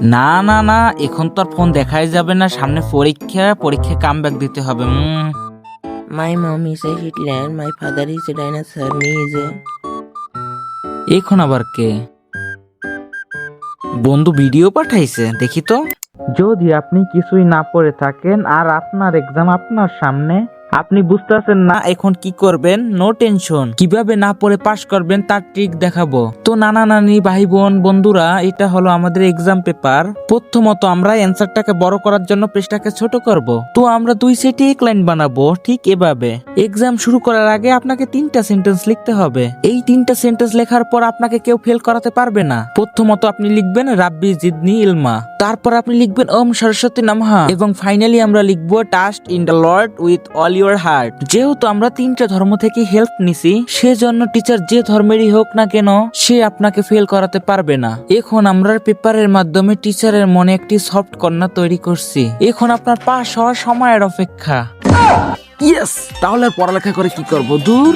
না না না, এখন তো আর ফোন দেখাই যাবে না, সামনে পরীক্ষা কামব্যাক দিতে হবে। My mom is a Hitler, my father is a dinosaur, me is a... এখন আবার কে? বন্ধু ভিডিও পাঠাইছে, দেখি তো। যদি আপনি কিছুই না পড়ে থাকেন আর আপনার এক্সাম আপনার সামনে, আপনি বুঝতেছেন না এখন কি করবেন, নো টেনশন, কিভাবে না পড়ে পাশ করবেন তার ট্রিক দেখাবো। তো নানা নানি ভাই বোন বন্ধুরা, এটা হলো আমাদের এক্সাম পেপার। প্রথমত আমরা অ্যান্সারটাকে বড় করার জন্য পেজটাকে ছোট করব। তো আমরা 2 সেটে 1 লাইন বানাবো, ঠিক এভাবে। এক্সাম শুরু করার আগে আপনাকে 3টা সেন্টেন্স লিখতে হবে। এই 3টা সেন্টেন্স লেখার পর আপনাকে কেউ ফেল করাতে পারবে না। প্রথমত আপনি লিখবেন রাব্বি জিদনি ইলমা, তারপর আপনি লিখবেন ওম সরস্বতী নমঃ, এবং ফাইনালি আমরা লিখবো trust in the Lord with all your heart. যেহেতু আমরা 3টা ধর্ম থেকে হেল্প নিছি, সেজন্য টিচার যে ধর্মেরই হোক না কেন, সে আপনাকে ফেল করাতে পারবে না। এখন আমরা পেপারের মাধ্যমে টিচারের মনে একটি সফট কর্নার তৈরি করছি। এখন আপনার পাস হওয়ার সময়ের অপেক্ষা। ইয়েস, তাহলে আর পড়ালেখা করে কি করব, দূর।